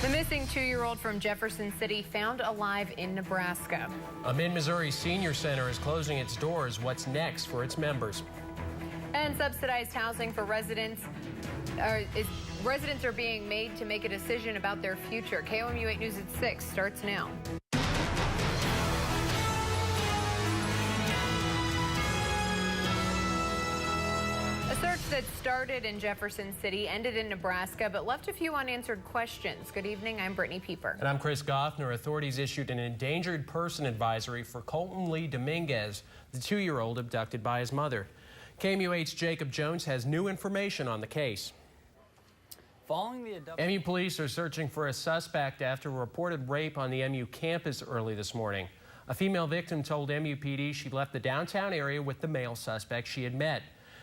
The missing 2-year-old from Jefferson City found alive in Nebraska. A Mid-Missouri Senior Center is closing its doors. What's next for its members? And subsidized housing for residents. Residents are being made to make a decision about their future. KOMU 8 News at 6 starts now. A search that started in Jefferson City ended in Nebraska, but left a few unanswered questions. Good evening, I'm Brittany Pieper. And I'm Chris Goffner. Authorities issued an endangered person advisory for Colton Lee Dominguez, the 2-year-old abducted by his mother. KMUH's Jacob Jones has new information on the case. Following the abduction, MU police are searching for a suspect after a reported rape on the MU campus early this morning. A female victim told MUPD she left the downtown area with the male suspect she had met.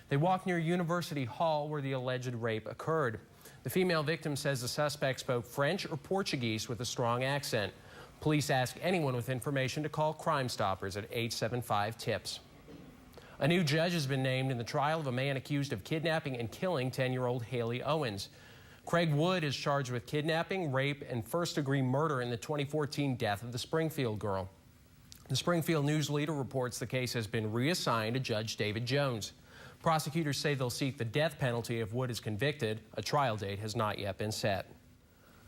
They walked near University Hall where the alleged rape occurred. The female victim says the suspect spoke French or Portuguese with a strong accent. Police ask anyone with information to call Crime Stoppers at 875-TIPS. A new judge has been named in the trial of a man accused of kidnapping and killing 10-year-old Haley Owens. Craig Wood is charged with kidnapping, rape, and first-degree murder in the 2014 death of the Springfield girl. The Springfield News Leader reports the case has been reassigned to Judge David Jones. Prosecutors say they'll seek the death penalty if Wood is convicted. A trial date has not yet been set.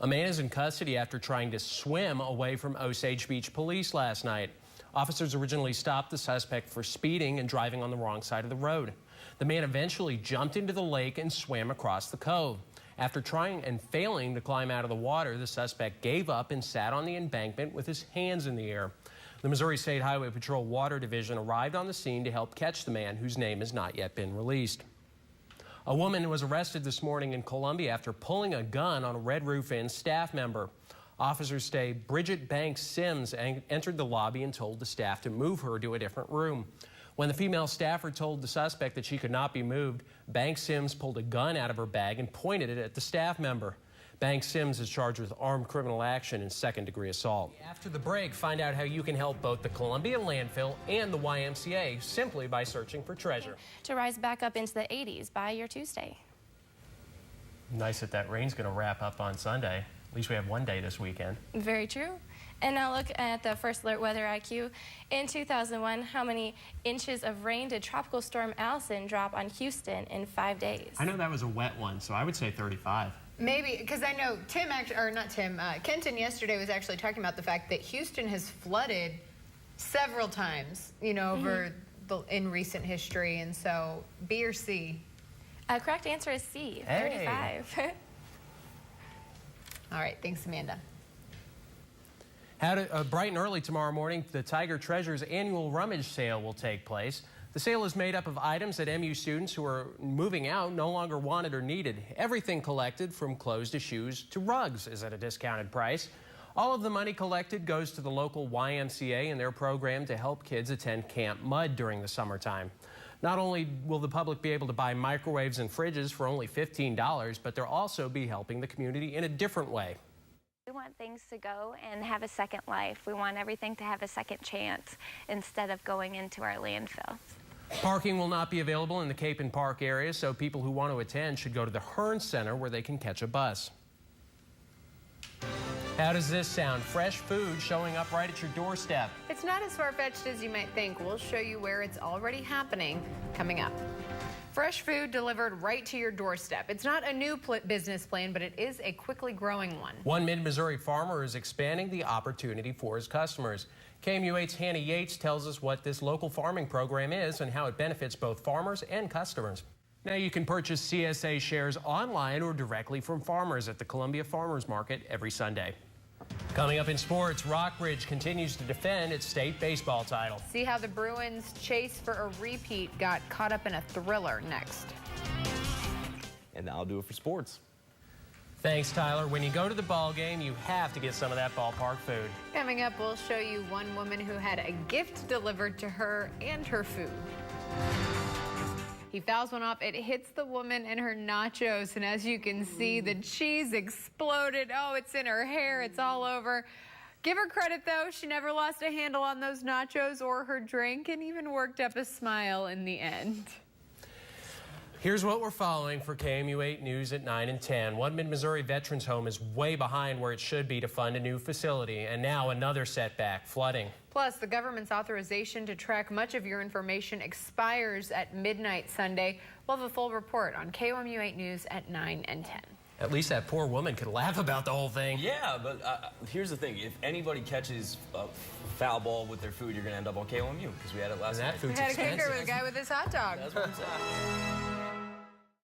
A man is in custody after trying to swim away from Osage Beach police last night. Officers originally stopped the suspect for speeding and driving on the wrong side of the road. The man eventually jumped into the lake and swam across the cove. After trying and failing to climb out of the water, the suspect gave up and sat on the embankment with his hands in the air. The Missouri State Highway Patrol Water Division arrived on the scene to help catch the man, whose name has not yet been released. A woman was arrested this morning in Columbia after pulling a gun on a Red Roof Inn staff member. Officers say Bridget Banks Sims entered the lobby and told the staff to move her to a different room. When the female staffer told the suspect that she could not be moved, Banks Sims pulled a gun out of her bag and pointed it at the staff member. Banks Sims is charged with armed criminal action and second-degree assault. After the break, find out how you can help both the Columbia landfill and the YMCA simply by searching for treasure. To rise back up into the 80s by your Tuesday. Nice that rain's going to wrap up on Sunday. At least we have one day this weekend. Very true. And now look at the First Alert Weather IQ. In 2001, how many inches of rain did Tropical Storm Allison drop on Houston in 5 days? I know that was a wet one, so I would say 35. Maybe, because I know Kenton yesterday was actually talking about the fact that Houston has flooded several times, over in recent history, and so B or C? Correct answer is C, hey. 35. All right, thanks, Amanda. Bright and early tomorrow morning, the Tiger Treasures annual rummage sale will take place. The sale is made up of items that MU students who are moving out no longer wanted or needed. Everything collected, from clothes to shoes to rugs, is at a discounted price. All of the money collected goes to the local YMCA and their program to help kids attend Camp Mud during the summertime. Not only will the public be able to buy microwaves and fridges for only $15, but they'll also be helping the community in a different way. We want things to go and have a second life. We want everything to have a second chance instead of going into our landfill. Parking will not be available in the Cape and Park area, so people who want to attend should go to the Hearn Center where they can catch a bus. How does this sound? Fresh food showing up right at your doorstep. It's not as far-fetched as you might think. We'll show you where it's already happening coming up. Fresh food delivered right to your doorstep. It's not a new business plan, but it is a quickly growing one. One Mid-Missouri farmer is expanding the opportunity for his customers. KMU8's Hannah Yates tells us what this local farming program is and how it benefits both farmers and customers. Now you can purchase CSA shares online or directly from farmers at the Columbia Farmers Market every Sunday. Coming up in sports, Rockbridge continues to defend its state baseball title. See how the Bruins' chase for a repeat got caught up in a thriller next. and that'll do it for sports. Thanks, Tyler. When you go to the ball game, you have to get some of that ballpark food. Coming up, we'll show you one woman who had a gift delivered to her and her food. He fouls one off. It hits the woman and her nachos, and as you can see, the cheese exploded. Oh, it's in her hair. It's all over. Give her credit, though. She never lost a handle on those nachos or her drink, and even worked up a smile in the end. Here's what we're following for KOMU 8 News at 9 and 10. One Mid-Missouri Veterans Home is way behind where it should be to fund a new facility. And now another setback, flooding. Plus, the government's authorization to track much of your information expires at midnight Sunday. We'll have a full report on KOMU 8 News at 9 and 10. At least that poor woman could laugh about the whole thing. Yeah, but here's the thing. If anybody catches a foul ball with their food, you're going to end up on KOMU because we had it last night. That food's We had a expensive. kicker with a guy with his hot dog. That's what I'm saying.